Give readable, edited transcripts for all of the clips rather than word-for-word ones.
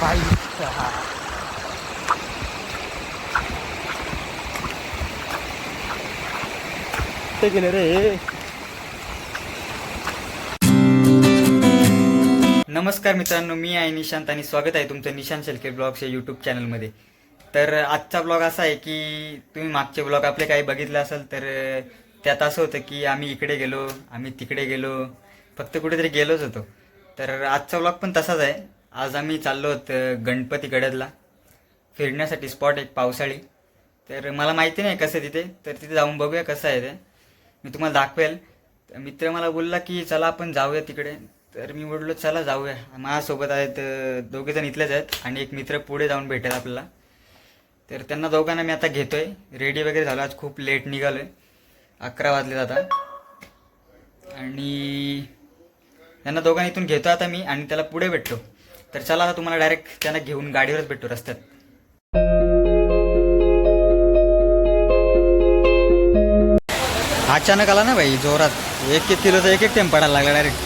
भाई ते गेले रे. नमस्कार मित्रांनो, मी आहे निशांत आणि स्वागत आहे तुमचं निशांत शेलके ब्लॉग्स या यूट्यूब चॅनलमध्ये. तर आजचा ब्लॉग असा आहे की तुम्ही मागचे ब्लॉग आपले काही बघितले असेल तर त्यात असं होतं की आम्ही इकडे गेलो, आम्ही तिकडे गेलो, फक्त कुठेतरी गेलोच होतो. तर आजचा ब्लॉग पण तसाच आहे. आज आम्ही चाललो होतो गणपतीगडला फिरण्यासाठी, स्पॉट एक पावसाळी. तर मला माहिती नाही कसं तिथे, तर तिथे जाऊन बघूया कसं आहे ते, मी तुम्हाला दाखवेल. मित्र मला बोलला की चला आपण जाऊया तिकडे, तर मी बोललो चला जाऊया. माझ्यासोबत आहेत दोघेजण इथलेच आहेत आणि एक मित्र पुढे जाऊन भेटेल आपल्याला. तर त्यांना दोघांना मी आता घेतोय, रेडी वगैरे झालो. आज खूप लेट निघालोय, 11 वाजले आता. आणि त्यांना दोघांना इथून घेतो आता मी आणि त्याला पुढे भेटतो. तर चला आता तुम्हाला डायरेक्ट त्यांना घेऊन गाडीवरच भेटतो रस्त्यात. अचानक आला ना भाई, जोरात 1-1 किलोचा एक टेम्प पडायला लागला डायरेक्ट.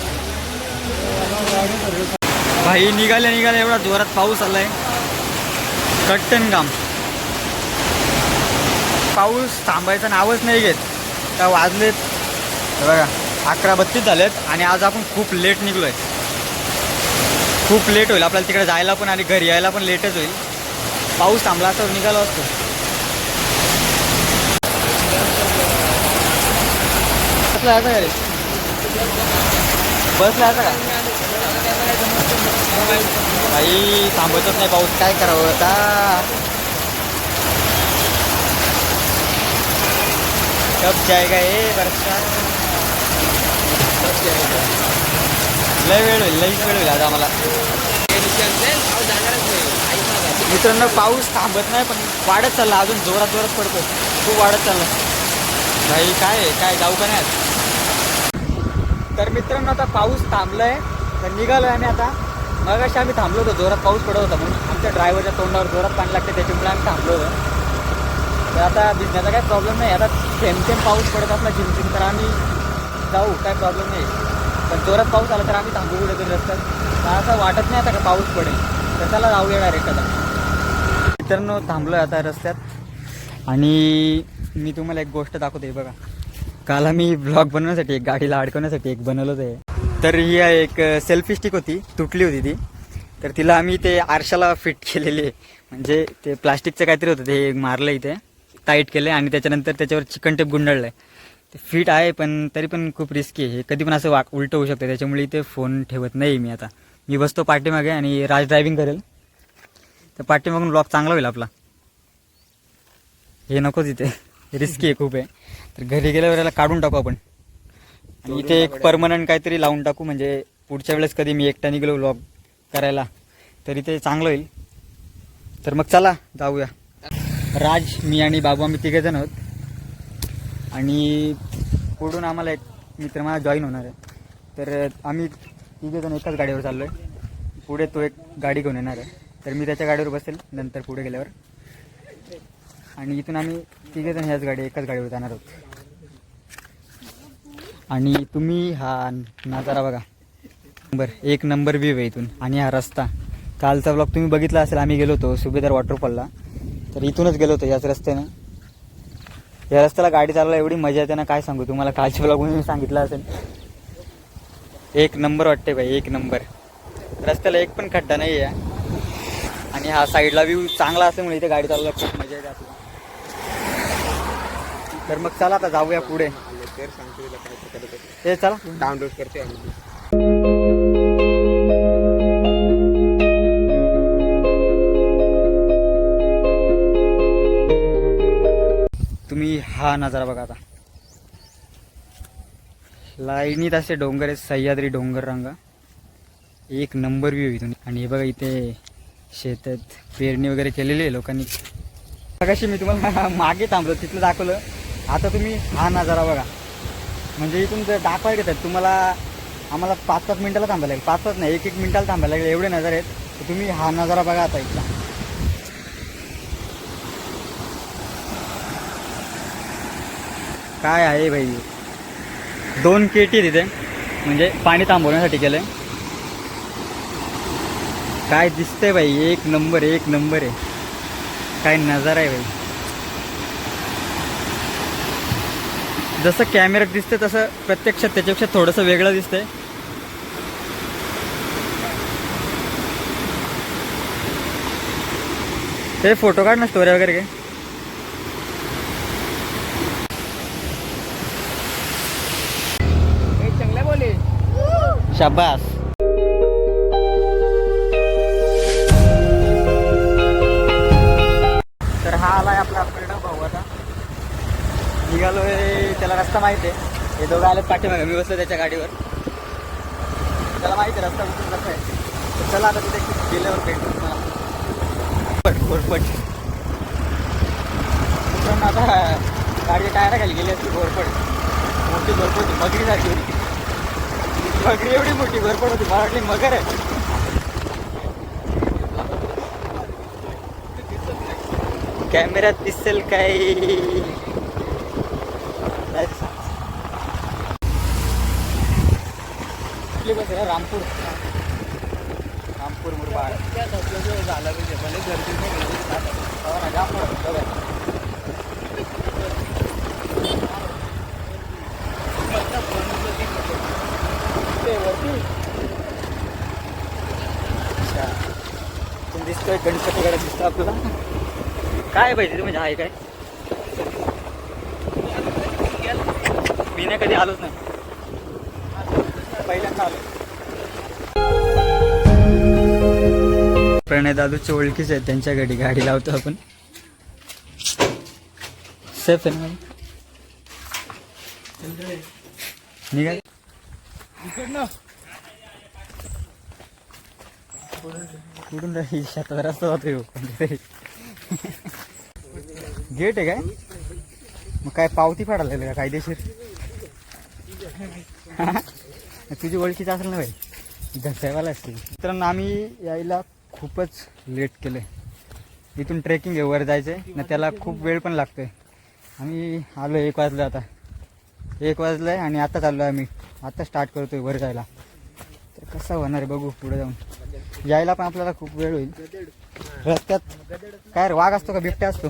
भाई निघाल्या एवढा जोरात पाऊस आलाय, कट्टन काम. पाऊस थांबायचं नावच नाही घेत. का वाजलेत बघा 11:32 झालेत आणि आज आपण खूप लेट निघलोय. खूप लेट होईल आपल्याला तिकडे जायला पण आणि घरी यायला पण लेटच होईल. पाऊस थांबला असं निघालो असतो. बसला यायचा का रे? बसला यायचा का? काही थांबतच नाही पाऊस, काय करावं आता. कब जाएगा ये बरसात, लय वेळ होईल, लईच वेळ होईल आज आम्हाला. मित्रांनो पाऊस थांबत नाही पण वाढत चालला, अजून जोरात पडतो, खूप वाढत चालला. भाई काय जाऊ का नाही. तर मित्रांनो आता पाऊस थांबलाय, तर निघालोय आम्ही आता. मगाशी आम्ही थांबलो होतो, जोरात पाऊस पडत होता म्हणून आमच्या ड्रायव्हरच्या तोंडावर जोरात पाणी लागते, त्याच्यामुळे आम्ही थांबलो होतो. तर आता भिजण्याचा काही प्रॉब्लेम नाही. आता थेंब पाऊस पडत असला झिमझिम तर आम्ही जाऊ, काय प्रॉब्लेम नाही. पण जोरात पाऊस आला तर आम्ही थांबू कुठेतरी रस्त्यात. तर असं वाटत नाही आता का पाऊस पडेल, तर त्याला जाऊया डायरेक्ट आता. मित्रांनो थांबलो आहे आता रस्त्यात आणि मी तुम्हाला एक गोष्ट दाखवते बघा. काल आम्ही ब्लॉग बनवण्यासाठी एक गाडीला अडकवण्यासाठी एक बनवलं होतं. तर ही एक सेल्फी स्टिक होती, तुटली होती ती. तर तिला आम्ही ते आरशाला फिट केलेली आहे, म्हणजे ते प्लास्टिकचं काहीतरी होतं ते मारलं इथे, टाईट केलं आणि त्याच्यानंतर त्याच्यावर चिकन टेप गुंडाळलं आहे. ते फिट आहे पण तरी पण खूप रिस्की आहे, कधी पण असं उलटं होऊ शकतं. त्याच्यामुळे इथे फोन ठेवत नाही मी. आता मी बसतो पाठीमागे आणि राज ड्रायव्हिंग करेल, तर पाठीमागून ब्लॉग चांगला होईल आपला. हे नकोच, इथे रिस्की आहे खूप आहे. तर घरी गेल्यावर याला काढून टाकू आपण आणि इथे एक परमनंट काहीतरी लावून टाकू, म्हणजे पुढच्या वेळेस कधी मी एकटा निघलो व्लॉग करायला तरी ते चांगलं होईल. तर मग चला जाऊया. राज, मी आणि बाबू आम्ही 3 जण आहोत आणि पुढून आम्हाला एक मित्र मला जॉईन होणार आहे. तर आम्ही 3 जण एकाच गाडीवर चाललो आहे. पुढे तो एक गाडी घेऊन येणार आहे, तर मी त्याच्या गाडीवर बसेल नंतर पुढे गेल्यावर. आणि इथून आम्ही 3 जण एकाच गाडीवर जाणार आहोत. आणि तुम्ही हा नजारा बघा, एक नंबर व्ह्यू आहे इथून. आणि हा रस्ता, कालचा ब्लॉग तुम्ही बघितला असेल, आम्ही गेलो होतो सुभेदार वॉटरफॉलला, तर इथूनच गेलो होतो याच रस्त्यानं. या रस्त्याला गाडी चालवायला एवढी मजा येते ना, काय सांगू तुम्हाला. कालच्या ब्लॉगमध्ये मी सांगितलं असेल. एक नंबर वाटते भाई, एक नंबर. रस्त्याला एक पण खड्डा नाही आहे आणि हा साईडला व्ह्यू चांगला असल्यामुळे इथे गाडी चालवायला खूप मजा येते आपल्याला. तर मग चला आता जाऊया पुढे. ते चला डाउनलोड करते. तुम्ही हा नजारा बघा आता. लाईनीत असे डोंगर आहेत, सह्याद्री डोंगर रांगा, एक नंबर व्ह्यू इथून. आणि हे बघा इथे शेतात पेरणी वगैरे केलेली आहे लोकांनी. कशी मी तुम्हाला मागे थांबलो तिथलं दाखवलं, आता तुम्ही हा नजारा बघा. म्हणजे इथून जर दाखवायला घेतात तुम्हाला, आम्हाला 5-5 मिनिटाला थांबायला लागेल, 5-5 नाही 1-1 मिनिटाला थांबायला लागेल, एवढे नजारे आहेत. तर तुम्ही हा नजारा बघा आता इथला. काय आहे भाई, 2 केटी तिथे, म्हणजे पाणी थांबवण्यासाठी केलंय. काय दिसतंय भाई, एक नंबर एक नंबर आहे. काय नजारा आहे भाई. जसं कॅमेऱ्यात दिसतंय तसं प्रत्यक्षात त्याच्यापेक्षा थोडंसं वेगळं दिसतंय. ते फोटो काढ ना, स्टोरी वगैरे काय. चांगला बोले, शाबास. तर हा आलाय आपला प्रणव भाऊ. आता निघालोय, त्याला रस्ता माहिती आहे. हे दोघं आले पाठीमागे, मी बसलो त्याच्या गाडीवर. त्याला माहिती आहे रस्ता कुठून कसा आहे. तर चला आता तिथे गेल्यावर भेटतो तुम्हाला. घोरपट आता गाडीच्या टायरा खाली गेली असती. घोरपट मोठी घोरपट होती, मगरी सारखी होती. मगरी एवढी मोठी घोरपट होती, मला वाटली मगर आहे. कॅमेऱ्यात दिसेल काय. बस रामपूर रामपूर मुरबाड झालं पाहिजे. भले गर्दी दिसतोय. गणपतीकडे दिसतो आपल्याला. काय पाहिजे म्हणजे आहे काय. मी नाही कधी आलोच नाही, पहिल्यांदा आलो. प्रणय दादूच्या ओळखीच आहेत, त्यांच्या घरी गाडी लावतो आपण. सेफ आहे ना निघा. कुठून राहील शेतात रस्ता जातो. गेट आहे काय मग, काय पावती फाडायला का कायदेशीर. तुझी ओळखीच असेल ना भाई, घसायवाला असते. मित्रांनो आम्ही यायला खूपच लेट केलं आहे. इथून ट्रेकिंग आहे, वर जायचं आहे ना, त्याला खूप वेळ पण लागतोय. आम्ही आलो 1 वाजलं, आता 1 वाजलं आहे आणि आता चाललो आहे आम्ही. आता स्टार्ट करतोय वर जायला. तर कसं होणार आहे बघू पुढे जाऊन. यायला पण आपल्याला खूप वेळ होईल. रस्त्यात काय रे, वाघ असतो का बिबट्या असतो.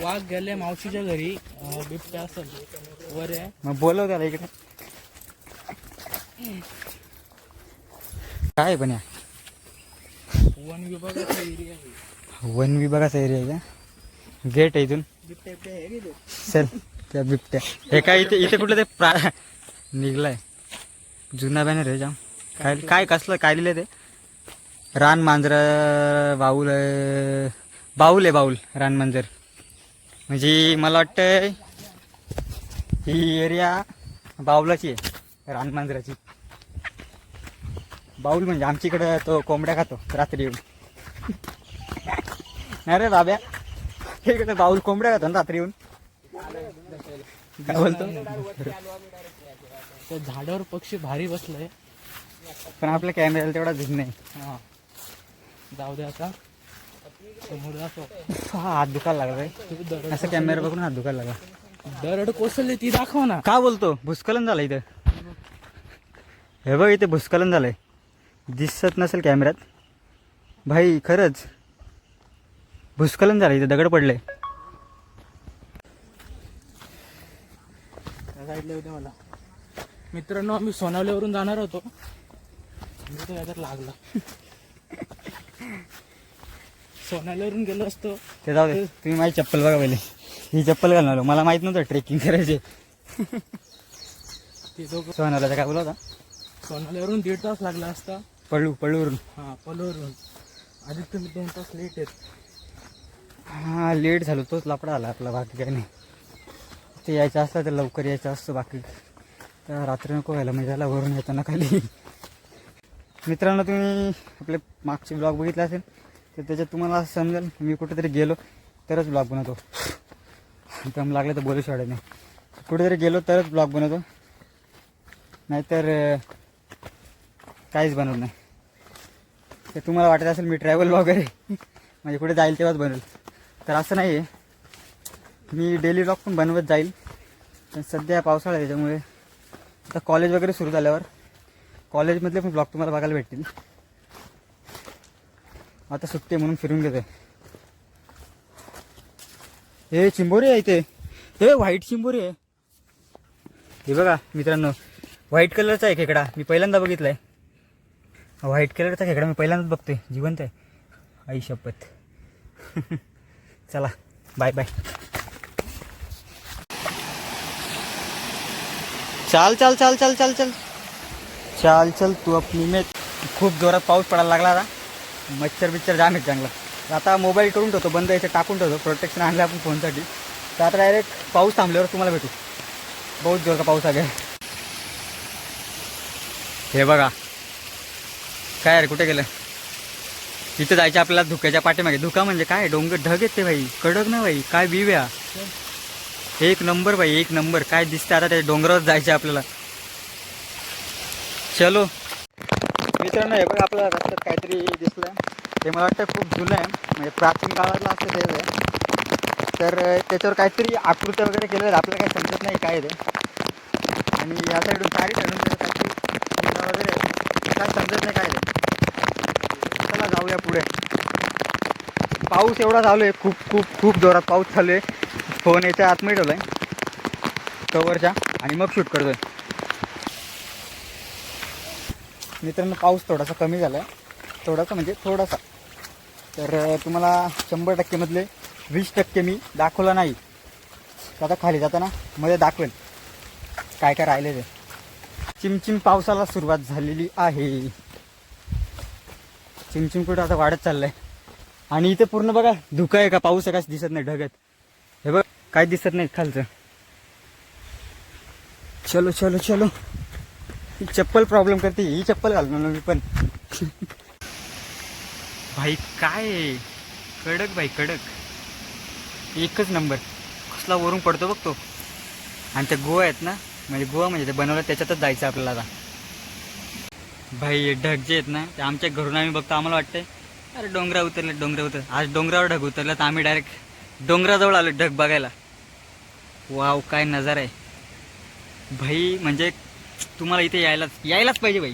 वाघ गेले मावशीच्या घरी, बिबट्या असेल वर आहे. मग बोलव त्याला इकडे. काय पण या वन विभागाचा एरिया आहे. वन विभागाचा एरिया आहे का. गेट आहे इथून. चल त्या बिबट्या हे काय इथे इथे कुठलं ते निघलाय. जुना बॅनर आहे जाम. काय काय कसलं काय लिहिलं ते. रान मांजर बाऊल बाऊल आहे, बाऊल रान मांजर. म्हणजे मला वाटतं ही एरिया बाऊलाची आहे, रान मांजराची. बाऊल म्हणजे आमच्याकडे तो कोंबड्या खातो रात्री येऊन. नाही रे बाब्या, इकडे बाऊल कोंबड्या खातो ना रात्री येऊन. काय बोलतो. त्या झाडावर पक्षी भारी बसलाय, पण आपल्या कॅमेऱ्याला तेवढा दिसत नाही. हा जाऊ दे आता. समोर दाखव. हा हात दुखायला लागला असं कॅमेरा बघून हात दुखायला लागला. दरड कोसळली ती दाखव ना. का बोलतो. भूस्खलन झालं इथं. हे बघ इथे भूस्खलन झालंय, दिसत नसेल कॅमेऱ्यात भाई. खरंच भूस्खलन झालं इथं, दगड पडले. साईडला होते मला. मित्रांनो आम्ही सोनावल्यावरून जाणार होतो, तो याच्यात लागला. सोनावल्यावरून गेलो असतो. ते जाऊ दे, तुम्ही माझी चप्पल बघा पहिले. ही चप्पल घालून आलो, मला माहित नव्हतं ट्रेकिंग करायचे. ते दोघं सोनावल्याचा काय बोला होता. सोनावल्यावरून 1.5 तास लागला असता. पळूवरून. हा पलोवरून. आधी तुम्ही 2 तास लेट आहेत. हा लेट झालो, तोच लापडा आला आपला, बाकी काही नाही. ते यायचं असलं तर लवकर यायचं असतं, बाकी तर रात्री नको व्हायला. म्हणजे त्याला वरून येताना खाली. मित्रांनो तुम्ही आपले मागचे ब्लॉग बघितले असेल तर त्याच्यात तुम्हाला असं समजेल मी कुठेतरी गेलो तरच ब्लॉग बनवतो. दम लागले तर बोलू शकत नाही. कुठेतरी गेलो तरच ब्लॉग बनवतो, नाहीतर काहीच बनवत नाही. तर तुम्हाला वाटत असेल मी ट्रॅव्हल ब्लॉगर आहे, म्हणजे कुठे जाईल तेव्हाच बनवेल. तर असं नाही आहे. मी डेली ब्लॉग पण बनवत जाईल, पण सध्या पावसाळा आहे त्याच्यामुळे आता कॉलेज वगैरे सुरू झाल्यावर कॉलेजमधले पण ब्लॉग तुम्हाला बघायला भेटतील. आता सुट्टी म्हणून फिरून घेतोय. हे चिंबोरी आहे इथे. हे व्हाईट चिंबोरी आहे. हे बघा मित्रांनो, व्हाईट कलरचा आहे खेकडा. मी पहिल्यांदा बघितलाय. व्हाईट कलरचा खेकडा मी पहिल्यांदाच बघतोय. जिवंत आहे. आई शपथ. चला बाय बाय. चाल चाल चाल चाल चाल चाल चाल चल तू आपली मेत. खूप जोरात पाऊस पडायला लागला आता. मच्छर बिच्छर जाम आहेत चांगला. आता मोबाईल करून ठेवतो बंद, याचं टाकून ठेवतो. प्रोटेक्शन आणलं आपण फोनसाठी. तर आता डायरेक्ट पाऊस थांबल्यावर तुम्हाला भेटू. बहुत जोर का पाऊस आ गया. हे बघा काय रे, कुठे गेलं? तिथं जायचं आपल्याला धुक्याच्या पाठीमागे. धुका म्हणजे काय, डोंगर ढग येत ते भाई. कडक ना भाई, काय व्ह्यू या. एक नंबर भाई, एक नंबर. काय दिसतं आता त्या डोंगरावर जायचं आपल्याला. चलो मित्रांनो, हे बघा आपल्याला रस्त्यात काहीतरी दिसलं. ते मला वाटतं खूप जुनं आहे, म्हणजे प्राचीन काळातलं असतं ते आहे. तर त्याच्यावर काहीतरी आकृत्या वगैरे केलेलं आहे. आपल्याला काही समजत नाही काय ते. आणि या साईडून चारी साईडून काहीतरी वगैरे काय समजत नाही काय ते. चला जाऊया पुढे. पाऊस एवढा चालू आहे, खूप खूप खूप जोरात पाऊस चालू आहे. फोन याच्या आतमध्ये ठेवला आहे कवरच्या, आणि मग शूट करतोय. मित्रांनो पाऊस थोडासा कमी झाला आहे. थोडासा म्हणजे थोडासा. तर तुम्हाला 100% मधले 20% मी दाखवला नाही. आता खाली जाताना मध्ये दाखवेल काय काय राहिले ते. चिमचिम पावसाला सुरुवात झालेली आहे. चिमचिम कुठं आता वाढत चाललंय. आणि इथे पूर्ण बघा धुका आहे का पाऊस आहे का दिसत नाही. ढगत हे बघ काय दिसत नाही खालचं. चलो चलो चलो. ही चप्पल प्रॉब्लेम करते. ही चप्पल घालून मी पण. भाई काय कडक भाई, कडक. एकच नंबर. कसला वरून पडतो बघतो. आणि त्या गोवा आहेत ना, म्हणजे गोवा म्हणजे ते बनवलं त्याच्यातच जायचं आपल्याला आता. भाई ढग जे आहेत ना, ते आमच्या घरून आम्ही बघतो. आम्हाला वाटतंय अरे डोंगरा उतरले, डोंगरा उतर. आज डोंगरावर ढग उतरलं, तर आम्ही डायरेक्ट डोंगराजवळ आलो ढग बघायला. वाव काय नजारा आहे भाई. म्हणजे तुम्हाला इथे यायलाच पाहिजे भाई.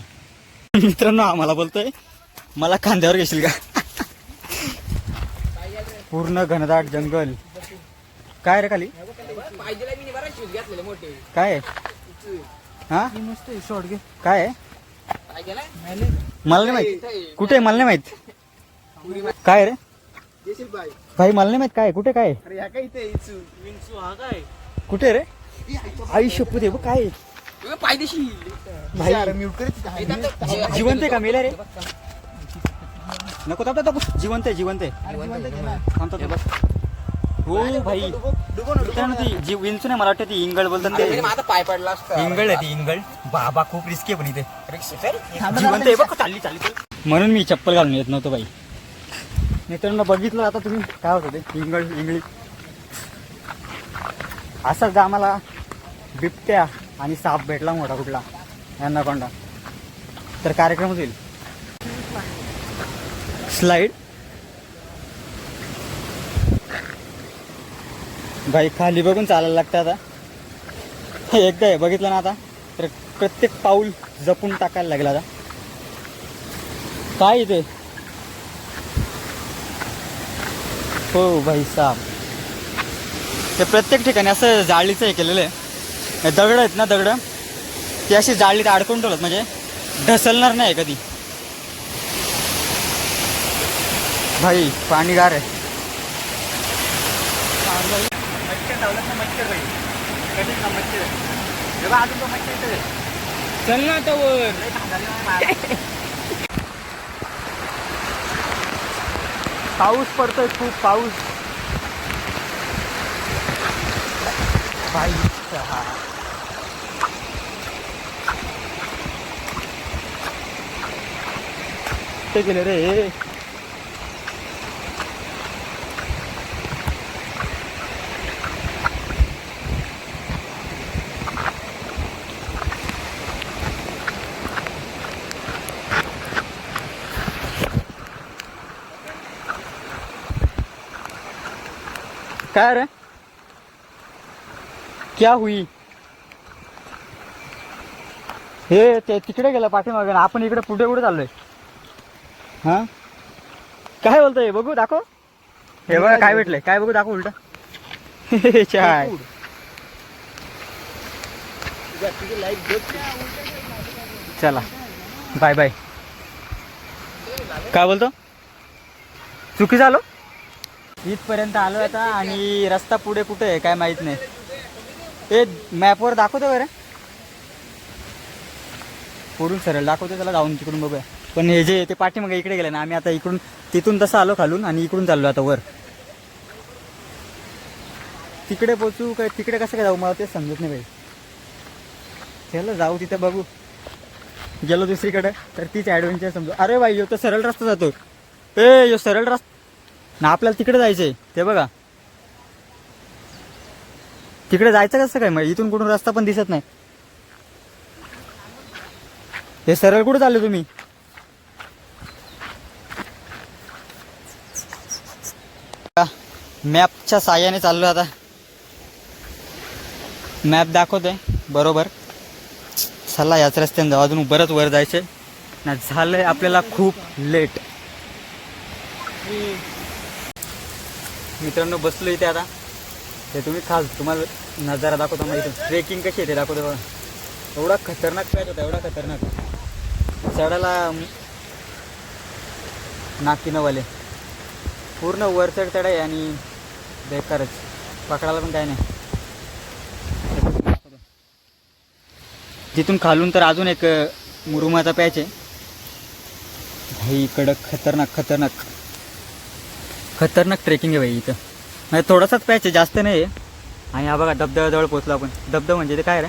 मित्रांनो आम्हाला बोलतोय मला खांद्यावर घेशील का. पूर्ण घनदाट जंगल. काय रे खाली काय आहे? हा मस्त शॉर्ट घे. काय आहे मला नाही माहित. कुठे आहे मला नाही माहित. काय रे भाई मला नाही माहित काय कुठे काय कुठे रे. आई शपथ आहे बघ काय भाई. जिवंत आहे का मेला रे. नको थांबतो. जिवंत आहे जिवंत आहे. थांबतो बघ. हो भाई मित्रांनो ती विंचू नाही, मला वाटतं ती इंगळ बोलतात ते. माझा पाय पडला असता. इंगळ आहे ती इंगळ. बाबा खूप रिस्की आहे पण इथे. जिवंत आहे बघ. चालली चालली. म्हणून मी चप्पल घालून येत नव्हतो भाई. मित्रांनो बघितलं आता तुम्ही काय होतं ते इंगळ इंगळी. असंच आम्हाला बिबट्या आणि साप भेटला मोठा कुठला एनाकोंडा तर कार्यक्रमच होईल. स्लाइड भाई खाली बघून चालायला लागतं आता. एकदा हे बघितलं ना आता तर प्रत्येक पाऊल जपून टाकायला लागेल आता. काय इथे हो भाई साप. ते प्रत्येक ठिकाणी असं जाळीचं हे केलेलं आहे. दगड आहेत ना दगड ती अशी जाळीत अडकून ठेवतात म्हणजे ढसलणार नाही कधी. भाई पाणी गार आहे. चल ना आता वर. पाऊस पडतोय खूप पाऊस. भाई ते गेले रे. काय रे क्या हुई. हे ते तिकडे गेलं पाठीमागे. आपण इकडे पुढे कुठे चाललोय. हा काय बोलतोय बघू दाखव. हे बघा काय भेटलंय, काय बघू दाखव उलट. चाय. चला बाय बाय. काय बोलतो, चुकी झालो. इथपर्यंत आलो आता आणि रस्ता पुढे कुठे आहे काय माहित नाही. ते मॅपवर दाखवतो बरं, पुढून सरळ दाखवतो, त्याला जाऊन तिकडून बघूया. पण हे जे ते पाठीमागे इकडे गेले ना, आम्ही आता इकडून तिथून तसं आलो खालून आणि इकडून चाललो आता वर. तिकडे पोचू काय तिकडे कसं काय जाऊ मला तेच समजत नाही भाई. चलो जाऊ तिथे बघू. गेलो दुसरीकडे तर तीच ॲडव्हेंचर समजू. अरे भाई यो तर सरळ रस्ता जातो. यो सरळ रस्ता ना, आपल्याला तिकडे जायचंय. ते बघा तिकडे जायचं कसं काय, मग इथून कुठून रस्ता पण दिसत नाही. हे सरळ कुठे चालले तुम्ही. मॅपच्या साह्याने चाललो आता. मॅप दाखवतोय बरोबर. चला याच रस्त्याने जाऊ, अजून बरंच वर जायचंय ना. झालंय आपल्याला खूप लेट. मित्रांनो बसलो इथे आता. ते तुम्ही खास तुम्हाला नजारा दाखवतो मग इथून ट्रेकिंग कशी आहे ते दाखवतो बघा. एवढा खतरनाक पॅच होता, एवढा खतरनाक. चढायला नाकीनवाले पूर्ण वर चढ आहे आणि बेकारच. पकडायला पण काय नाही. तिथून खालून तर अजून एक मुरुमाचा पॅच आहे भाई. कडक खतरनाक खतरनाक खतरनाक ट्रेकिंग आहे भाई इथं. म्हणजे थोडासाच पॅच आहे, जास्त नाही आहे. आणि हा बघा धबधब्याजवळ पोचलो आपण. धबधबा म्हणजे ते काय रे,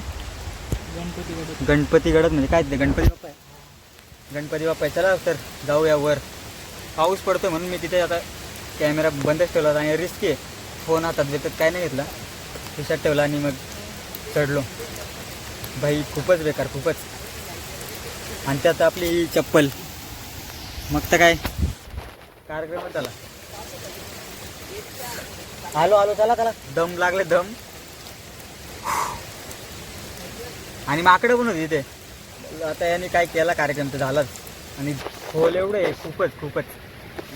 गणपती गडद म्हणजे काय ते, गणपती बाप्पा आहे. गणपती बाप्पा आहे. चला तर जाऊया वर. पाऊस पडतोय म्हणून मी तिथे आता कॅमेरा बंदच ठेवला होता आणि रिस्क आहे. फोन हातात देतात काय नाही घेतला, खिशात ठेवला आणि मग चढलो. भाई खूपच बेकार खूपच. आणि त्यात आपली चप्पल. मग तर काय कार्यक्रमच झाला. आलो आलो चला चला. दम लागले दम. आणि माकडं पण होती इथे. आता याने काय केला कार्यक्रम तर झालाच. आणि खोल एवढं आहे खूपच खूपच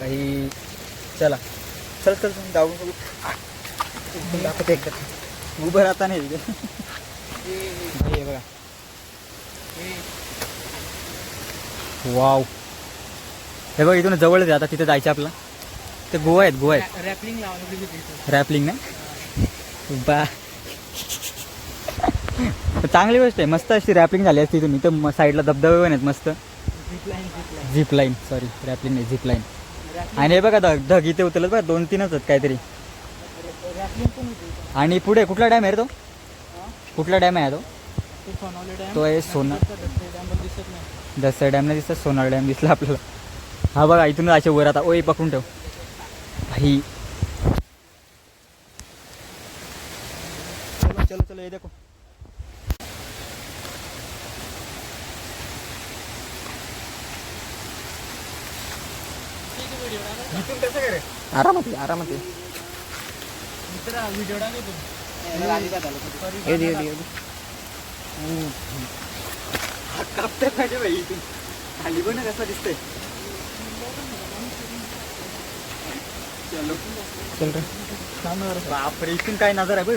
भाई. चला चल चल जाऊ बघू. दाखवते एकदा उभं राहता नाही तिथे भाई. हे बघा वाव. हे बघा इथून जवळच आहे आता. तिथे जायचं आपलं. ते गोवा आहेत गोवा आहेत. रॅपलिंग लावलं. रॅपलिंग नाही बा. चांगली गोष्ट आहे. मस्त अशी रॅपलिंग झाली असती. तुम्ही तर साईडला धबधबे पण आहेत मस्त. झिप लाईन सॉरी रॅपलिंग नाही झिप लाईन. आणि हे बघा ढग इथे उतरलं बघा. 2-3च आहेत काहीतरी. आणि पुढे कुठला डॅम आहे रे तो, कुठला डॅम आहे तो. तो आहे सोना. दसरा डॅम नाही दिसत, सोनार डॅम दिसला आपल्याला. हा बघा इथून जायचे वर आता. ओय पकडून ठेव भाई. चलो चलो चलो ये देखो. आरामात आरामात व्हिडिओ कापते पाहिजे भाई. इथून खाली पण कसा दिसतंय. चलो चल रे. बापरे इथून काय नजर आहे भाई.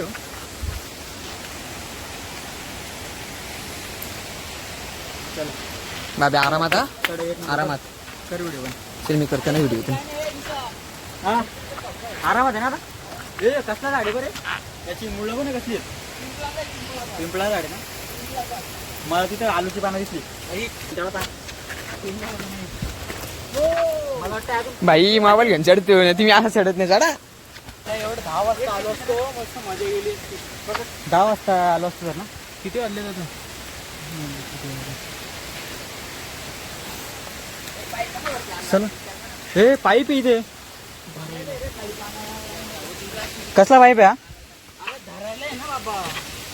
चल बाबा आरामात. आरामात कर व्हिडिओ पण. चल मी करते ना व्हिडिओ. हा आरामात आहे ना आता. ए कसला झाड आहे बरे. याची मुळं पण कसली आहेत. पिंपळा झाड आहे ना. मला तिथे आलूची पानं दिसली. मला वाटतं भाई मावल घेऊन चढते तुम्ही असं चढत नाही. चढा. एवढं 10 वाजता आलो असतो मस्त मजा गेली असती. 10 वाजता आलो असतो तर ना. किती वाजले जातो. चल हे पाईप आहे इथे. कसला पाईप आहे हा.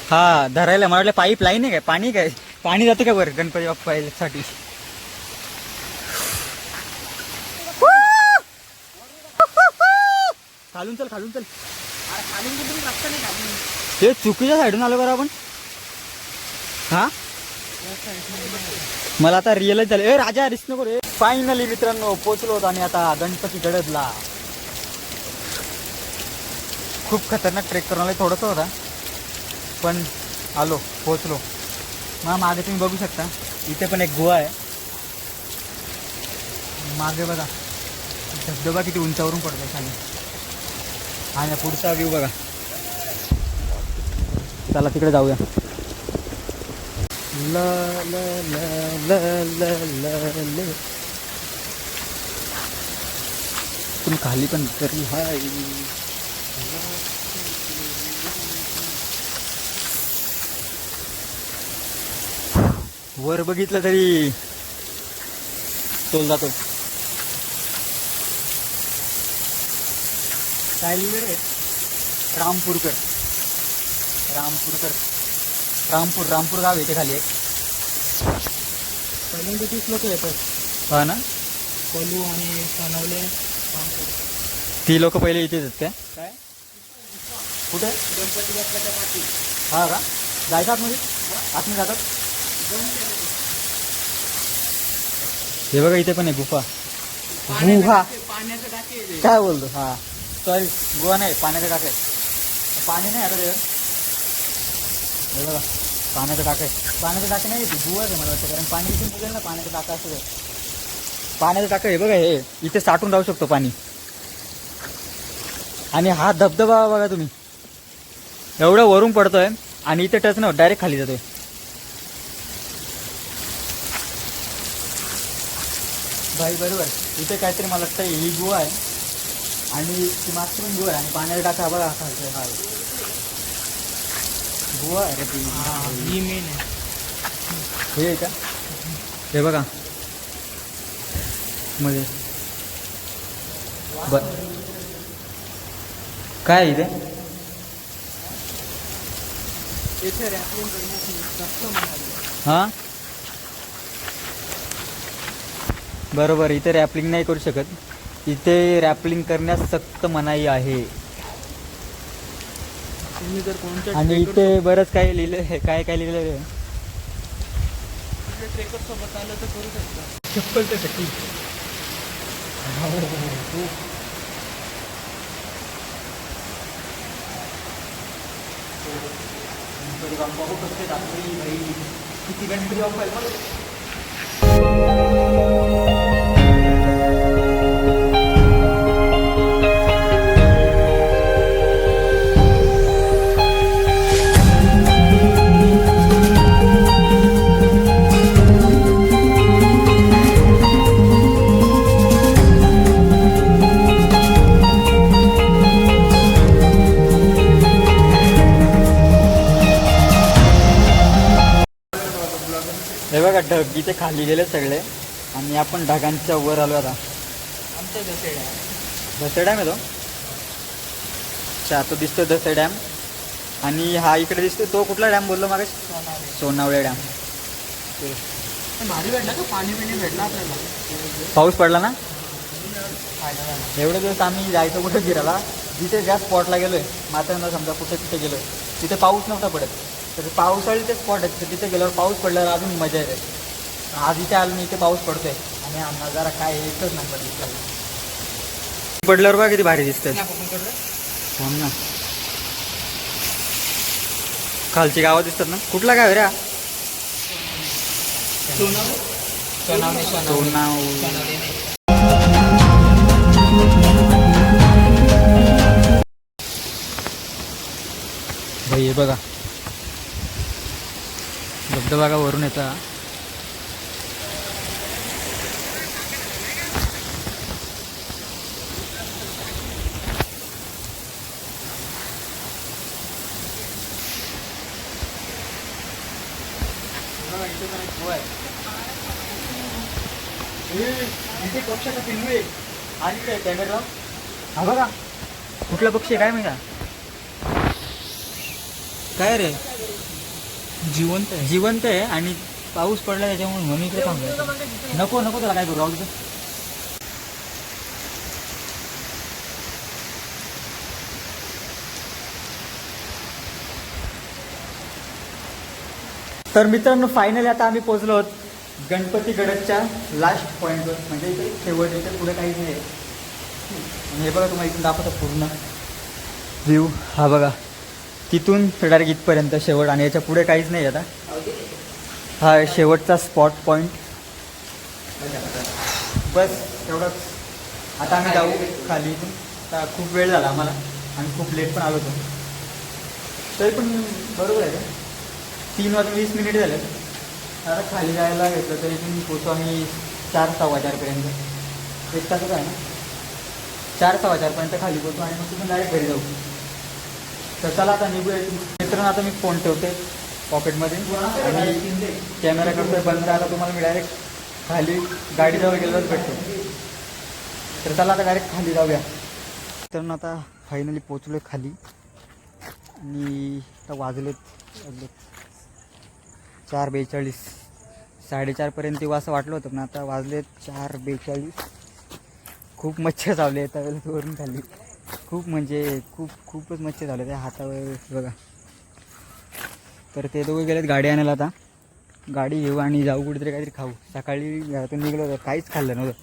हा धरायला मला वाटलं पाईप लाईन आहे काय. पाणी काय पाणी जाते का वर गणपती बाप्पा साठी. खालून चल खालून चल. ते चुकीच्या साईडून आलो बरं आपण. हा मला आता रिअलाइज झालं. ए राजा रिस्क नको रे. फायनली मित्रांनो पोचलो होतो आणि आता गणपती गडदला. खूप खतरनाक ट्रेक करून आला थोडंसं होता पण आलो पोचलो. मग मागे तुम्ही बघू शकता इथे पण एक गुहा आहे. मागे बघा धबधबा किती उंचावरून पडतो खाली आणि पुढचा व्ह्यू बघा. चला तिकडे जाऊया. ला ला ला ला ला ला ला. पण खाली पण तरी हाय. वर बघितलं तरी तोल जातो. काय लिहिलं रे? रामपूरकर. रामपूर गाव येते खाली एक. पहिल्यांदा 30 लोक येतात. हा ना. कोलू आणि सोनवले. ती लोक पहिले इथेच आहेत काय कुठे? गणपती बाप्पाच्या पाठी. हा का जायचं आतमध्ये? आतमध्ये जातात. हे बघा इथे पण आहे गुफा. गुहा पाण्याचं टाकी आहे ते. काय बोलतो? हा सॉरी गुहा नाही पाण्याचं टाक आहे. पाणी नाही आता त्याच्यात. हे बघा पाण्याचं टाक आहे. पाण्याचं टाक नाही येते गुहाच आहे मला वाटतं कारण पाणी इथे निघेल ना पाण्याचं टाका असं. पाण्याचं टाक आहे बघा हे इथे साठून राहू शकतो पाणी. आणि हा धबधबा बघा तुम्ही एवढं वरून पडतोय आणि इथे टच नाही डायरेक्ट खाली जातोय. भाई बरोबर इथे काहीतरी मला वाटतं ही गुहा आहे आणि ती मागची पण गुहा आहे आणि पाण्याचा टाका बघा असा हा गुहा आहे रे ती. ही मेन आहे. हे आहे का? हे बघा मध्ये काय इथे? इथे रॅपलिंग करण्याची सक्त म्हणाली. हां बरोबर इथे रॅपलिंग नाही करू शकत. इथे रॅपलिंग करण्यास सक्त मनाई आहे. तुम्ही जर कोणत्या आणि इथे बरंच काय लिहिलं आहे. काय काय लिहिलं आहे? ट्रेकर सोबत आलं तर करू शकता. चप्पल तर शक्ती. किती गणपती बाप्पा हे बघा ढग इथे खाली गेले सगळे आणि आपण ढगांच्या वर आलो आता. आमच्या दसेड आहे. धसे डॅम आहे तो. अच्छा तो दिसतो धसे डॅम. आणि हा इकडे दिसतो तो कुठला डॅम बोललो मागे? सोनावळे डॅम. भारी भेटला का पाणी बिणी भेटला आपल्याला. पाऊस पडला ना. फायदा झाला. एवढे दिवस आम्ही जायचं कुठे फिरायला जिथे ज्या स्पॉटला गेलोय मात्र समजा कुठे तिथे गेलोय तिथे पाऊस नव्हता पडत. तर पावसाळी ते स्पॉट आहेत तिथे गेल्यावर पाऊस पडल्यावर अजून मजा येते. आज इथे आलो नाही इथे पाऊस पडतोय आणि हा नजारा काय एकच नंबर दिसतो. पडल्यावर बघा किती भारी दिसतंय. थांब ना खालची गावं दिसतात ना. कुठला गाव रे हा? भाई हे बघा धबधबा का वरून येता. इथे पक्षाचा पिल्लू आहे. आणि काय कॅमेरा हा बघा कुठला पक्षी आहे काय माहिती? काय रे? जिवंत आहे. जिवंत आहे आणि पाऊस पडला त्याच्यामुळे म्हणून इकडे थांबलो. नको नको त्याला काय करू राहू दे. तर मित्रांनो फायनली आता आम्ही पोहोचलो आहोत गणपतीगडच्या लास्ट पॉईंटवर, म्हणजे इथे शेवट इथे पुढे काहीच नाही आहे. आणि हे बघा तुम्हाला इथून दाखवतो पूर्ण व्ह्यू. हा बघा तिथून डायरेक्ट इथपर्यंत शेवट, आणि याच्या पुढे काहीच नाही आता. हा शेवटचा स्पॉट पॉईंट. बस एवढंच. आता आम्ही जाऊ खाली इथून. आता खूप वेळ झाला आम्हाला, आम्ही खूप लेट पण आलो होतो. तरी पण बरोबर आहे, 3:20 झाले. आता खाली जायला घेतलं तर इथून पोचू आम्ही 4-4:15 1 तासच आहे ना. 4-4:15 खाली पोचू आणि मग तिथून डायरेक्ट घरी जाऊ. तर चला आता निघूया इथून. मित्रांनो आता मी फोन ठेवते पॉकेटमध्ये आणि कॅमेरा करतोय बंद. आता तुम्हाला मी डायरेक्ट खाली गाडीजवळ गेल्यावर भेटतो. तर चला आता डायरेक्ट खाली जाऊया. तर आता फायनली पोचलो आहे खाली. आणि आता वाजलेत 4:42. 4:30पर्यंत येऊ असं वाटलं होतं, पण आता वाजलेत 4:42. खूप मच्छर चावले आहेत त्यावेळेला वरून खाली. खूप म्हणजे खूपच मच्छर झाले त्या हातावर बघा. तर ते दोघे गेलेत गाडी आणायला. आता गाडी घेऊ आणि जाऊ कुठेतरी काहीतरी खाऊ. सकाळी घरातून निघलो होतो, काहीच खाल्लं नव्हतं,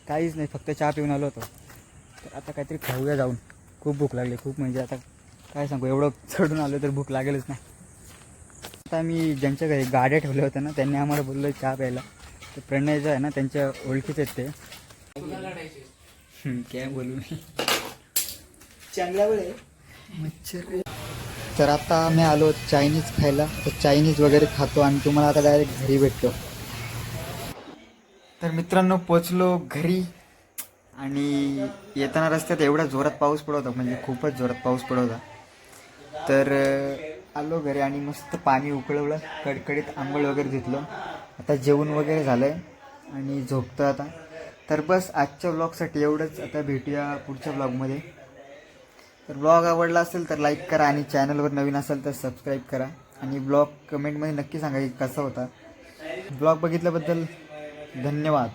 काहीच नाही, फक्त चहा पिऊन आलो होतो. तर आता काहीतरी खाऊया जाऊन. खूप भूक लागली, खूप म्हणजे आता काय सांगू, एवढं चढून आलो तर भूक लागेलच ना. आता मी ज्यांच्या घरी गाड्या ठेवल्या होत्या ना, त्यांनी आम्हाला बोललो चहा प्यायला. तर प्रणयचं आहे ना, त्यांच्या ओळखीचे आहेत ते. काय बोलू मी, चांगला वेळ आहे मच्छर. तर आता आम्ही आलो चायनीज खायला. तर चायनीज वगैरे खातो आणि तुम्हाला आता डायरेक्ट घरी भेटतो. तर मित्रांनो पोचलो घरी. आणि येताना रस्त्यात एवढा जोरात पाऊस पडत होता, म्हणजे खूपच जोरात पाऊस पडत होता. तर आलो घरी आणि मस्त पाणी उकळवलं, कडकडीत आंघोळ वगैरे घेतलं. आता जेवण वगैरे झालं आहे आणि झोपतो आता. तर बस आजच्या व्लॉगसाठी एवढंच. आता भेटूया पुढच्या व्लॉगमध्ये. तर ब्लॉग आवडला असेल तर लाईक करा आणि चॅनलवर नवीन असेल तर सबस्क्राईब करा. आणि ब्लॉग कमेंटमध्ये नक्की सांगा की कसा होता. ब्लॉग बघितल्याबद्दल धन्यवाद.